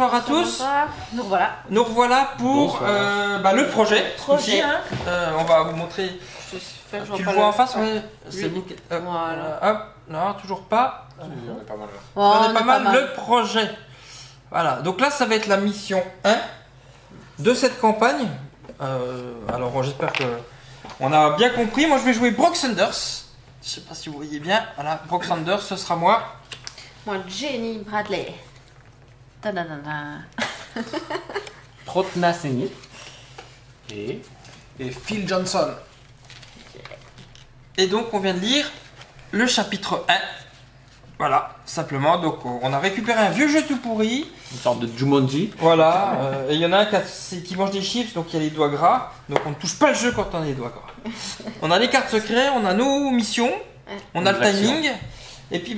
bonsoir à tous. Nous voilà. Nous revoilà pour le projet. Projet. On va vous montrer. Tu le vois en face, ouais. C'est nickel. Voilà. Hop, non, toujours pas. On est pas mal là. Oh, on est pas mal. Le projet. Voilà, donc là ça va être la mission 1 de cette campagne. Alors j'espère que on a bien compris. Moi je vais jouer Brock Sanders. Je sais pas si vous voyez bien. Voilà, Brock Sanders, ce sera moi. Moi, Jenny Bradley. Ta-da-da-da. Trotna Seni. Et Phil Johnson. Et donc on vient de lire le chapitre 1. Voilà, simplement. Donc on a récupéré un vieux jeu tout pourri. Une sorte de Jumanji. Voilà, et il y en a un qui mange des chips, donc il y a les doigts gras. Donc on ne touche pas le jeu quand on a les doigts gras. On a les cartes secrets, on a nos missions, on a le timing. Et puis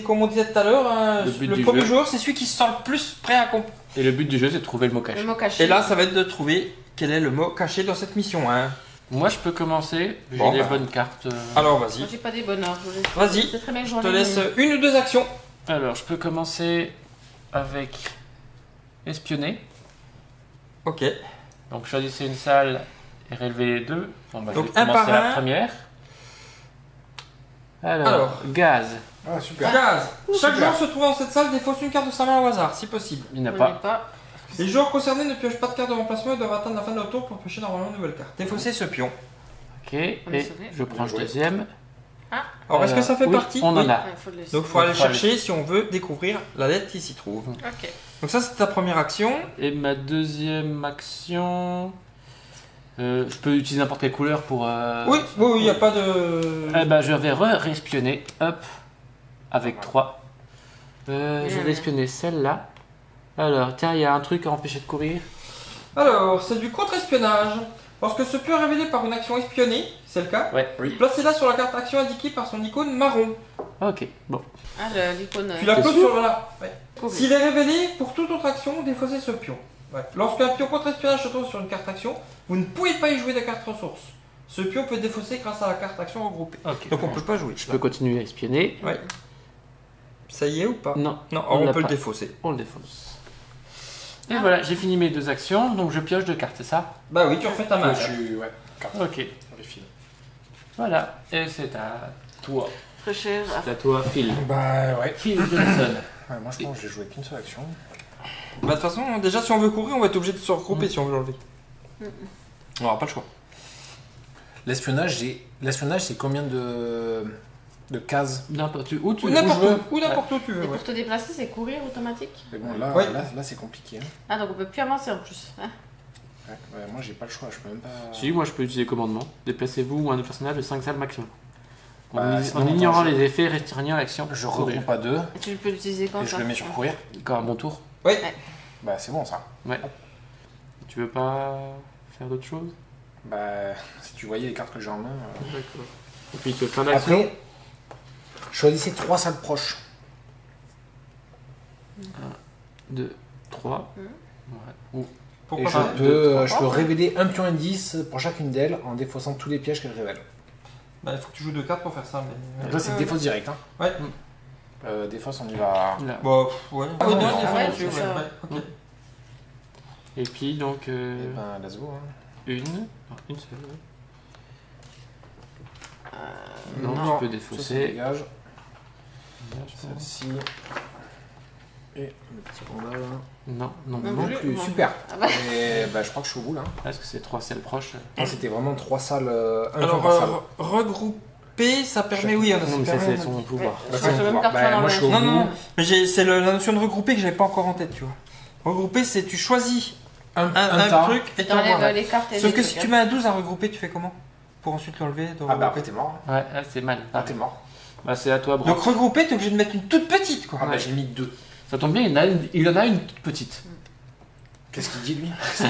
comme on disait tout à l'heure, le premier joueur c'est celui qui se sent le plus prêt à accomplir. Et le but du jeu c'est de trouver le mot caché. Le mot caché. Et là ça va être de trouver quel est le mot caché dans cette mission. Moi je peux commencer, j'ai Bon, les bonnes cartes. Alors vas-y. Moi, j'ai pas des bonheurs. Vas-y, C'est très bien que je te laisse une ou deux actions. Alors je peux commencer avec espionner. Ok. Donc choisissez une salle et relevez les deux. Bon, bah, Donc, je vais un commencer par la un. première. Alors. Alors, gaz. Ah super. Gaz. Chaque Super. joueur se trouvant dans cette salle défausse une carte de sa main au hasard, si possible. Il n'y en a On pas. n'est pas. Les joueurs concernés ne piochent pas de carte de remplacement et doivent attendre la fin de leur tour pour piocher normalement une nouvelle carte. Défausser ce pion. Ok, On est et sauvé. je prends le Bien joué. deuxième. Alors est-ce que ça fait oui, partie? On en Oui. a. Ouais, faut le laisser. Donc il faut aller Donc, faut aller- chercher si on veut découvrir la lettre qui s'y trouve. Ok. Donc ça c'est ta première action. Et ma deuxième action. Je peux utiliser n'importe quelle couleur pour. Oui, il n'y a pas de... Eh ben, je vais re-espionner. Hop. Avec 3. Je vais espionner celle-là. Alors, tiens, il y a un truc à empêcher de courir. Alors, c'est du contre-espionnage. Lorsque ce pion est révélé par une action espionnée, c'est le cas, Ouais. placez-la sur la carte action indiquée par son icône marron. Ok, bon. Ah, l'icône. Tu la T'es poses sûr sur là. Ouais. Trouvé. S'il est révélé pour toute autre action, défaussez ce pion. Ouais. Lorsqu'un pion contre-espionnage se trouve sur une carte action, vous ne pouvez pas y jouer de carte ressource. Ce pion peut défausser grâce à la carte action regroupée. Ok. Donc on peut pas jouer. Je peux continuer à espionner. Ouais. Ça y est ou pas? Non, Non, on on l'a peut le pas. défausser. on le défausse. Et voilà, j'ai fini mes deux actions, donc je pioche deux cartes, c'est ça? Bah oui, tu refais ta main. Je suis. Ouais, carte. Ok, On les file. voilà. Et c'est à toi. Très cher. C'est à toi, Phil. Bah ouais. Phil Johnson. Ouais, moi je pense que j'ai joué qu'une seule action. Bah de toute façon, déjà si on veut courir, on va être obligé de se regrouper si on veut l'enlever. On n'aura pas le choix. L'espionnage, c'est combien de cases? N'importe où tu Ou veux. n'importe je veux. où, n'importe où tu Et veux. Ouais. pour te déplacer, c'est courir automatique. Mais bon, là, Ouais. là c'est compliqué. Hein. Ah, donc on peut plus avancer en plus. Hein. Ouais, moi j'ai pas le choix, je peux même pas. Si, moi je peux utiliser commandement. Déplacez-vous ou un personnage de 5 salles maximum. En, Bah, en sinon, ignorant attends, les effets restreignant l'action. Je courir. regroupe à deux Et tu peux l'utiliser quand et je ça le mets sur courir. Quand à mon tour. Bah c'est bon ça. Tu veux pas faire d'autres choses? Bah si tu voyais les cartes que j'ai en main. D'accord. Et puis tu veux faire l'action. Après, choisissez 3 salles proches. 2, 3. Mhm. Ou Pourquoi Et pas je peux révéler un pion indice pour chacune d'elles en défaussant tous les pièges qu'elles révèlent. Bah il faut que tu joues deux cartes pour faire ça. Mais... Là c'est défausse direct. Hein. Ouais. Défausse, on y va. là. Bon, ouais. Ah, Oui, non, non, non, défense, ouais, dessus, c'est ça. ouais, ok. Et puis donc Et ben let's go. Hein. une. Non, une seule. Non, non, tu peux Ça, ça défausser. dégage. Là, je pense. Celle-ci. Et le petit panda là. Non, non, Non, non. Non plus, Non. super. Ah bah. Et bah je crois que je suis au bout là. Est-ce que c'est 3 salles proches? Ah, c'était vraiment 3 salles, un pion Alors, par salle. regrouper, ça permet, oui, Non, mais ça permet- c'est son pouvoir. Bah, Ouais, c'est c'est bon, même bah, carte dans moi la je suis au Non, bout. non, mais c'est la notion de regrouper que j'avais pas encore en tête, tu vois. Regrouper, c'est tu choisis Un un tas. truc et tu T'enlèves envoies. les cartes et Sauf les que trucs, si hein. tu mets un 12 à regrouper, tu fais comment? Pour ensuite l'enlever de Ah bah regrouper. après t'es mort. Ouais, là, c'est mal. Ah t'es mort. Bah c'est à toi, Brock. Donc regrouper, t'es obligé de mettre une toute petite, quoi. Ah bah j'ai mis 2. Ça tombe bien, il en a une toute petite. Qu'est-ce qu'il dit lui? C'est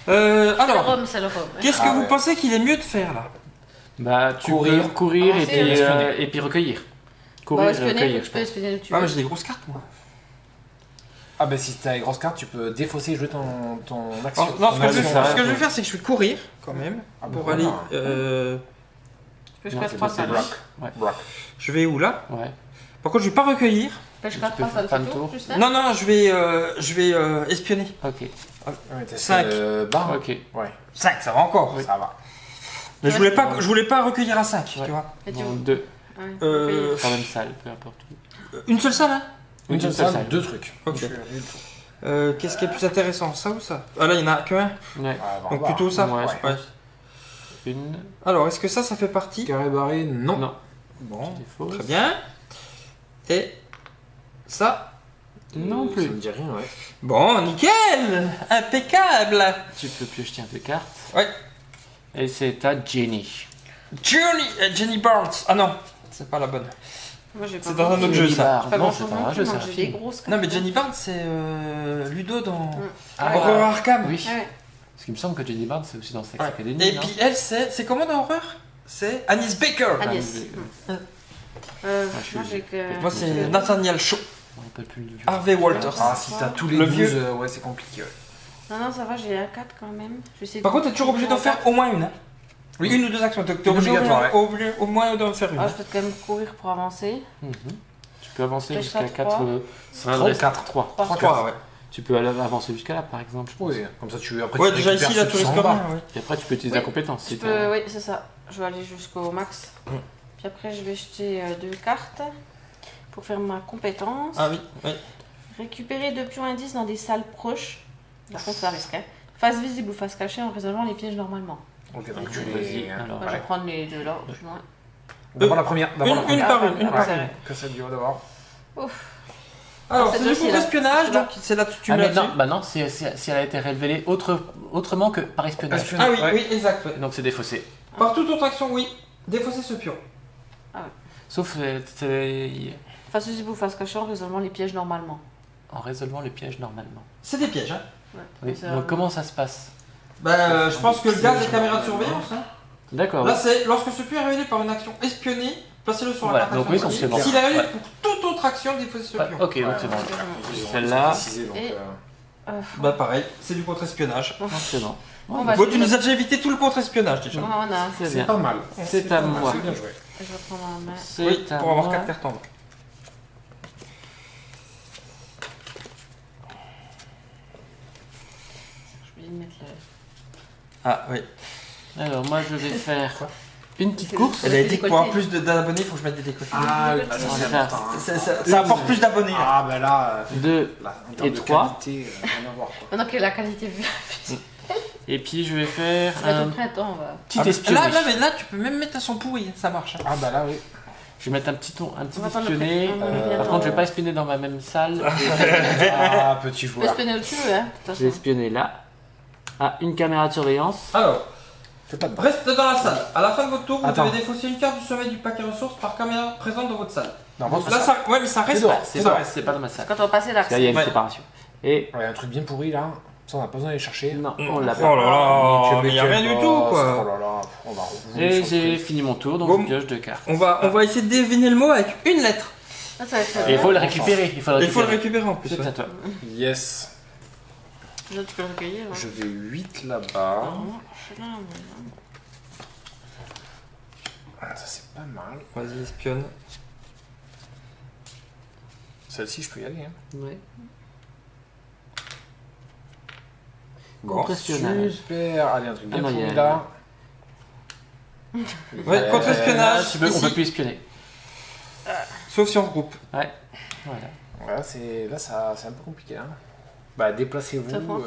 le Alors, rhum, c'est le rhum. ouais. qu'est-ce que Ah vous ouais. pensez qu'il est mieux de faire, là? Bah tu Courir. peux courir Avancer, et puis recueillir. Courir Bon, et espionner, recueillir, tu je peux pense. espionner où tu Ah, veux. mais j'ai des grosses cartes, moi. Ah bah si t'as les grosses cartes tu peux défausser et jouer ton action. Alors, non, Ton ce que je action. ce que je vais faire, c'est que je vais courir, quand même, Ah bah pour voilà. aller... Tu peux Non, faire c'est 3 bon, salles. Brock. Ouais. Brock. Je vais où, là? Ouais. Par contre, je vais pas recueillir, Pêche Tu 4 peux ça le faire fait le tout, tour. plus là. Non, non, je vais espionner. Ok. Ouais, t'as 5. Barre. Ok. Ouais, 5, ça va encore. ça va. Mais Ouais, je voulais pas recueillir à 5, Ouais. tu vois. Et tu Bon, vois. 2. Ouais. Euh, Dans la même salle, peu importe où. Une seule salle, hein. Une seule seule salle, salle. 2 trucs. Ok. Je suis nul. Qu'est-ce qui est plus intéressant, ça ou ça? Ah là, il y en a qu'un. Ouais. Ah, on va Donc voir. plutôt ça. Ouais, je Ouais. Une. Alors, est-ce que ça fait partie? Carré barré, non. Non. Bon, C'est faux. très bien. Et ça? Non Ça plus. me dit rien, ouais. Bon, nickel! Impeccable! Tu peux piocher un 2 cartes. Ouais. Et c'est à Jenny. Jenny Barnes. Ah non, c'est pas la bonne. Moi, j'ai pas C'est dans un autre jeu, ça. Barnes. Pas Non, grand c'est chose pas non un plus, jeu, c'est moi, un j'ai des film. grosses Non, mais cartes. Jenny Barnes, c'est Ludo dans Ah, Horror Arkham. Oui. Ouais. Parce qu'il me semble que Jenny Barnes, c'est aussi dans Sex Ouais. Academy. Et non puis elle, c'est comment dans Horror? C'est Anis Baker. Agnès. Ah, Moi, j'ai que. Moi, c'est Nathaniel Shaw. Je me rappelle plus du jeu. Harvey Walters. Ah, si t'as tous les Le 12, vieux. ouais, c'est compliqué. Ouais. Non, ça va, j'ai un 4 quand même. Je vais essayer Par de- contre, t'es toujours obligé d'en faire au moins une. Hein. Oui. Une ou deux actions. T'es Une obligé obligatoire, au moins d'en faire une. Ah, je peux quand même courir pour avancer. Mhm. Tu peux avancer Pêche jusqu'à à 4. trois. Ça va rester 4. 3. 3, ouais. Tu peux avancer jusqu'à là, par exemple. Je pense. Oui, comme ça tu après Ouais, tu déjà récupères ici, là, ceux tu qui sont risques en rien. bas. Ouais. Et après, tu peux utiliser Oui. la compétence. Je si peux, t'as- oui, c'est ça. Je vais aller jusqu'au max. Puis après, je vais jeter 2 cartes pour faire ma compétence. Ah oui, oui. Récupérer 2 pions indices dans des salles proches. Par contre, ça risque. Hein. Face visible ou face cachée en résolvant les pièges normalement. Ok, donc tu Vas-y, les. alors. Moi, je vais prendre les deux là, au plus loin. D'abord la première. D'abord la Une première. par une, une Ah, par c'est une. vrai. Que ça dure d'abord. Ouf. Alors, Ah, c'est c'est du deux, c'est là. contre-espionnage, C'est là. donc c'est là que tu Ah, mets mais là-dessus. non, bah non, si elle a été révélée autrement que par espionnage. Ah oui, Ouais. oui, exact. ouais. Donc c'est défaussé. Par toute autre action, oui. Défausser ce pion. Sauf Face visible ou face cachée en résolvant les pièges normalement. en résolvant le piège normalement. C'est des pièges, hein. Ouais. Oui. C'est Donc comment ça se passe? Bah, je pense que le gaz des caméras de surveillance. Hein. D'accord. Là, c'est lorsque ce pion est révélé par une action espionnée, placez-le sur la Voilà, carte donc action. oui, donc c'est bon. S'il est révélé Ouais. pour toute autre action, défausser ce Ouais, pion. ok, donc c'est bon. Ils ont Celle-là. précisé, donc, Et- Bah, pareil, c'est du contre-espionnage. Non, c'est bon. Bon, bah, Bon, je tu vais- nous as déjà évité tout le contre-espionnage déjà. Bon, on a. C'est C'est bien. pas mal. C'est à moi. C'est bien joué. Je vais prendre ma main. C'est Oui, à pour avoir moi. 4 cartes en main. Je vais mettre le. Ah, oui. Alors moi je vais faire une petite C'est course. le- Elle a dit que décolleté. pour avoir plus d'abonnés, il faut que je mette des décolletés. Ah, bah, ça on c'est va important. hein. Ça apporte plus d'abonnés. là. Ah, bah là, 2 là, en termes Et de trois. qualité, rien à voir. Quoi. Maintenant que la qualité vue. et puis je vais faire Ça va être un au printemps, on va. petit Ah, bah, espionné. mais là, tu peux même mettre un son pourri, ça marche. hein. Ah, bah là, oui. Je vais mettre un petit On va attendre espionné. le printemps. Par contre je vais pas espionner dans ma même salle. Ah, petit Tu peux joueur. espionner au-dessus, hein, de toute Je vais façon. espionner là. Ah, une caméra de surveillance. Alors, Fais pas de reste dans la salle. À la fin de votre tour, vous Attends. devez défausser une carte du sommet du paquet ressources par caméra présente dans votre salle. Dans votre Là, salle. ça, ouais, mais ça reste. dehors. C'est C'est pas, vrai. c'est pas dans ma salle. Quand on va passer Là il y a l'accès. une Ouais. séparation. Et Ouais, un truc bien pourri là. Ça, on n'a pas besoin d'aller chercher. non, on l'a Oh pas. là là, mais y a rien du tout, Oh quoi. là là, on va Et j'ai fini mon tour, donc Bon. je pioche 2 cartes. On va essayer de deviner le mot avec une lettre. Ah, ça va être. Et il faut le récupérer. Il faut le Il faut le récupérer. récupérer en plus. C'est ouais. à toi. Yes. Là, tu peux le recueillir. Hein. Je vais 8 là-bas. Non, je suis là, mais non. Ah, ça, c'est pas mal. Vas-y, espionne. Celle-ci, je peux y aller. Hein. Ouais. Bon. Contre-espionnage. Super. Allez, un truc bien Ah non, pourri il y a- là. Ouais, contre-espionnage. Tu peux- on ici. peut plus espionner. Sauf si on regroupe. Voilà. Voilà, là, c'est un peu compliqué. Hein. Bah, déplacez-vous. Ça prend.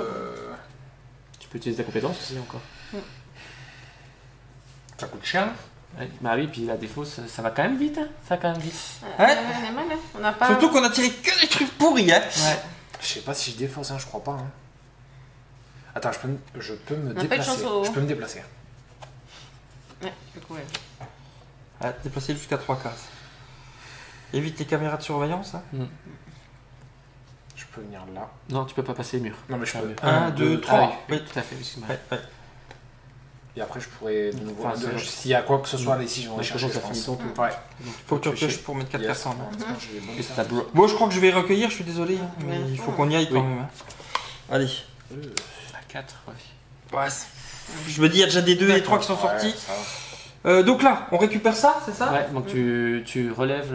Tu peux utiliser ta compétence aussi encore. Ça coûte cher. Ouais. Bah oui, puis la défaut, ça va quand même vite. Hein. Ça va quand même vite. Ouais. On est mal, hein. On n'a pas. Surtout qu'on a tiré que des trucs pourris, hein. Ouais. Je sais pas si je défausse, hein, je crois pas. Hein. Attends, je peux me On n'a pas de déplacer. chance au- Je peux me déplacer. Ouais, du coup, ouais. Ah, déplacer jusqu'à 3 cases. Évite les caméras de surveillance. Hein. Je peux venir là. Non, tu peux pas passer le mur. Non, mais je Ah, peux. oui. 1, 2, 3. Ah oui, Oui. tout à fait. Excuse-moi. Ouais, ouais. Et après, je pourrais de nouveau. Enfin, c'est- S'il y a quoi que ce soit là ici, je vais en Donc, chercher. ça Je finit pense. ton tour. Ouais. Donc, tu Faut peux que tu piocher. repioches pour mettre 4 Yes. cartes en main. Parce que j'ai les bonnes Et c'est cartes. ta bro. Bon, je crois que je vais recueillir, je suis désolé. Hein, mais Ouais. il faut qu'on y aille quand Oui. même. Hein. Allez. À 4, ouais. Ouais, je me dis, il y a déjà des 2 et 3 qui sont Ouais, sortis. ça va. Donc là, on récupère ça, c'est ça? Ouais, donc tu relèves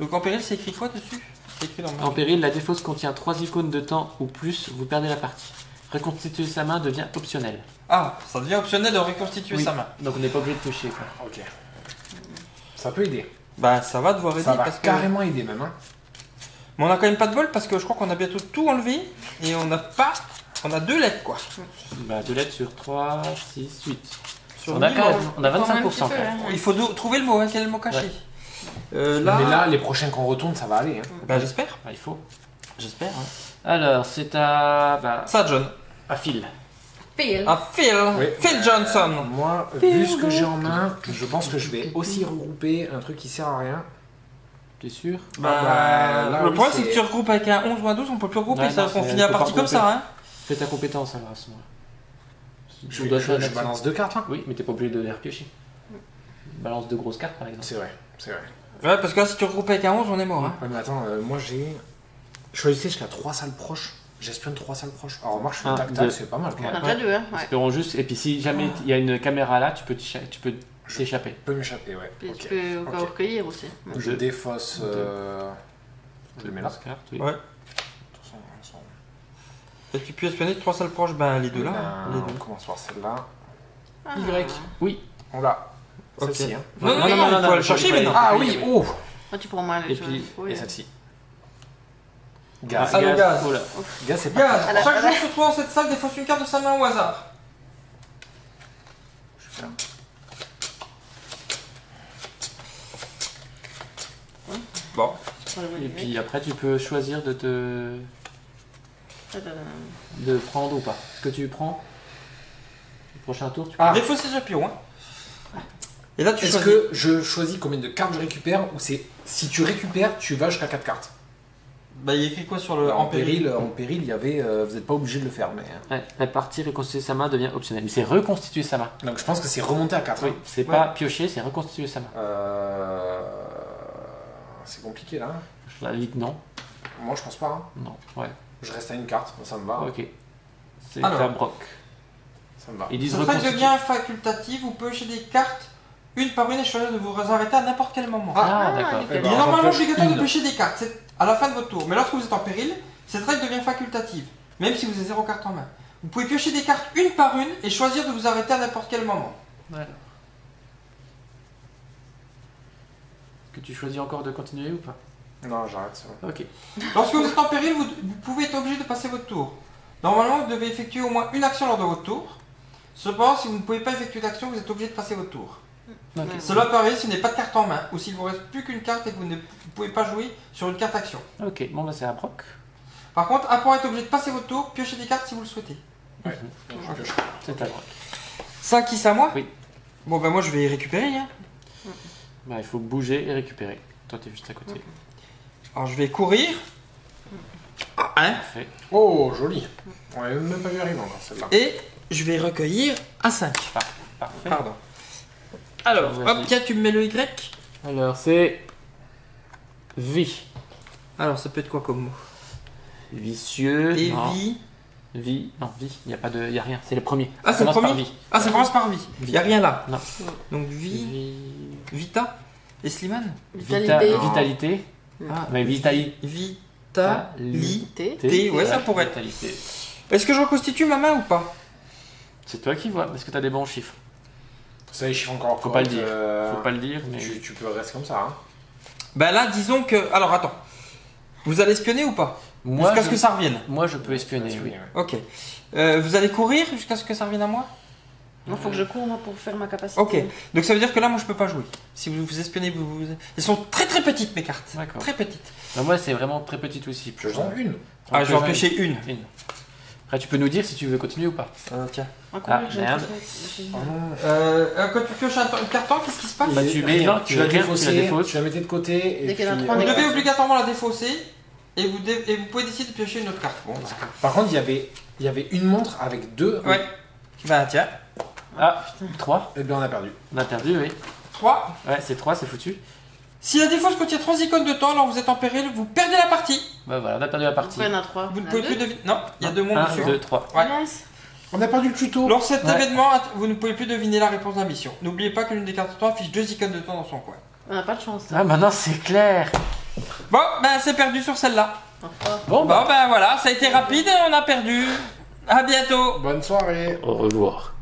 Donc en péril, c'est écrit quoi dessus? C'est écrit dans En péril, la défausse contient 3 icônes de temps ou plus, vous perdez la partie. Reconstituer sa main devient optionnel. Ah, ça devient optionnel de reconstituer Oui. sa main. Donc on n'est pas obligé de toucher quoi. Ok. Ça peut aider. Bah ça va devoir aider Ça va parce que... carrément aider même. Hein. Mais on a quand même pas de bol parce que je crois qu'on a bientôt tout enlevé et on n'a pas... On a 2 lettres quoi. Bah 2 lettres sur 3, 6, 8. Sur On a 1000 quand même, lettres. on a Quand même un 25% petit quand peu, même. hein. Il faut trouver le mot, hein, quel est le mot caché. Ouais. Là... Mais là, les prochains qu'on retourne, ça va aller. Hein. Bah j'espère. Ah, il faut. J'espère. Hein. Alors c'est à... Bah, Ça John. à fil. Fail. Ah Phil. Oui. Phil Johnson. Moi, vu ce que j'ai en main, je pense que je vais aussi regrouper un truc qui sert à rien. T'es sûr? Bah, là, le oui, problème c'est c'est- que tu regroupes avec un 11 ou un 12, on peut plus regrouper, Ouais, ça non, on c'est- finit la faut pas partie comme ça. Hein. Fais ta compétence alors à ce moment-là. Je, Tu dois faire je l'action. balance 2 cartes là. Oui, mais t'es pas obligé de les repiocher. Balance 2 grosses cartes par exemple. C'est vrai, c'est vrai. Ouais, parce que là si tu regroupes avec un 11, on est mort. Hein. Ouais, mais attends, moi j'ai. Choisissez jusqu'à 3 salles proches. J'espionne 3 salles proches. Alors, moi je fais Un, tac-tac, deux. c'est pas mal quand On même. a déjà deux, hein. Ouais. Espérons juste. Et puis si jamais il y a une caméra là, tu peux t'échapper. Je peux m'échapper, ouais. Puis Ok. tu peux encore Ok. recueillir aussi. Je défausse. Je le mets là. Grosses cartes, oui. Ouais. Et tu peux espionner 3 salles proches, ben les deux là. Les On deux. commence par celle-là. Ah. Oui. On l'a. Ok. Celle-ci, hein. Non, non, non, il faut aller chercher maintenant. Ah oui, oh Ah, tu pourras moins aller Et jouer. puis- Oui. Et celle-ci. Gaz. Ah, le gaz. Oh là. Gaz, c'est pas. Gaz, À la- chaque joueur se trouve dans cette salle défausse une carte de sa main au hasard. Je vais faire. Bon. Et puis après tu peux choisir de prendre ou pas. Ce que tu prends. Le prochain tour, tu peux. Ah. Défausser ce pion. Hein. Et là tu Est-ce choisis. que je choisis combien de cartes je récupère ou c'est si tu récupères, tu vas jusqu'à 4 cartes? Bah il y a écrit quoi sur le En péril, il y avait. Vous n'êtes pas obligé de le faire, mais. Ouais, la partie reconstituer sa main devient optionnelle. Mais c'est reconstituer sa main. Donc je pense que c'est remonter à 4. Oui, c'est Ouais. pas piocher, c'est reconstituer sa main. C'est compliqué là. Je valide non. Moi je pense pas. Hein. Non. Ouais. Je reste à une carte, ça me va. Ok. C'est Alors. ta broc. Ça me va. Ils disent Cette règle reconstituer. devient facultative, vous pouvez des cartes une par une et choisir de vous arrêter à n'importe quel moment. Ah, Ah, d'accord. nickel. Il est bah, normalement j'en pioche obligatoire de une. piocher des cartes c'est à la fin de votre tour, mais lorsque vous êtes en péril, cette règle devient facultative, même si vous avez 0 carte en main. Vous pouvez piocher des cartes une par une et choisir de vous arrêter à n'importe quel moment. Voilà. Que tu choisis encore de continuer ou pas? Non, j'arrête ça. Ok. Lorsque vous êtes en péril, vous pouvez être obligé de passer votre tour. Normalement, vous devez effectuer au moins une action lors de votre tour. Cependant, si vous ne pouvez pas effectuer d'action, vous êtes obligé de passer votre tour. Ok. Cela peut arriver si vous n'avez pas de carte en main, ou s'il vous reste plus qu'une carte et que vous ne pouvez pas jouer sur une carte action. Ok, bon bah c'est à broc. Par contre, après être obligé de passer votre tour, piochez des cartes si vous le souhaitez. Donc, je pioche. C'est à broc. Ça, qui c'est à moi? Oui. Bon, ben moi je vais y récupérer. Hein. Bah il faut bouger et récupérer. Toi t'es juste à côté. Alors je vais courir. Ah, hein. Parfait. Oh, joli. On n'avait même pas vu arriver encore celle-là. Et je vais recueillir à 5. Parfait. Pardon. Alors, Vas-y. hop, tiens, tu me mets le Y. Alors c'est vie. Alors, ça peut être quoi comme mot? Vicieux. Et non. vie. Vie. Non, vie. Il n'y a pas de. Il y a rien. C'est le premier. Ah, c'est le Commence par premier vie. Ah, ça commence par vie. Il n'y a rien là. Non. Donc vie, Vie. Vita et Slimane. Vitalité. Vitalité. Ah, Mais vitalité. Vitalité. T. Ouais, ça pourrait être. Vitalité. Est-ce que je reconstitue ma main ou pas? C'est toi qui vois, parce que t'as des bons chiffres. Ça, les chiffres encore. Faut pas le dire. corrects, Faut pas le dire, mais. Tu peux rester comme ça. Hein. Ben là, disons que. Alors attends. Vous allez espionner ou pas? Moi, Jusqu'à je... ce que ça revienne. Moi, je peux espionner, oui. Ok. Vous allez courir jusqu'à ce que ça revienne à moi? Il faut que je cours moi, pour faire ma capacité. Ok. Donc ça veut dire que là, moi, je peux pas jouer. Si vous espionnez, elles sont très très petites mes cartes. D'accord. Très petites. Bah, moi, c'est vraiment très petit aussi. Je sens une. Ah, je vais en Pioche piocher une. Après, tu peux nous dire si tu veux continuer ou pas. Tiens. À courir, Ah, j'ai merde. Quand tu pioches un carton, qu'est-ce qui se passe? Bah, tu mets Rien. là, tu la tu la défausses, défausses. tu la mettais de côté. Et Dès qu'il y en a puis, trois, Vous on est- devez obligatoirement la défausser et vous pouvez décider de piocher une autre carte. Bon, Par contre, il y avait une montre avec deux. ouais. Bah tiens. Ah, 3. Et bien, on a perdu. On a perdu, oui. 3. Ouais, c'est 3, c'est foutu. Si la défausse contient 3 icônes de temps, alors vous êtes en péril, vous perdez la partie. Bah voilà, on a perdu la partie. Pourquoi il y en a trois? Vous ne Il y en a pouvez plus deux. deviner. Non, il y a 2 mondes 1, dessus. 2, 3. Ouais. Mince. On a perdu le tuto. Lors de cet Ouais. événement, vous ne pouvez plus deviner la réponse de la mission. N'oubliez pas que l'une des cartes de temps affiche 2 icônes de temps dans son coin. On n'a pas de chance. Ah, maintenant c'est clair. Bon, ben c'est perdu sur celle-là. Bon, Bon, ben voilà, ça a été rapide, on a perdu. À bientôt. bonne soirée. Au revoir.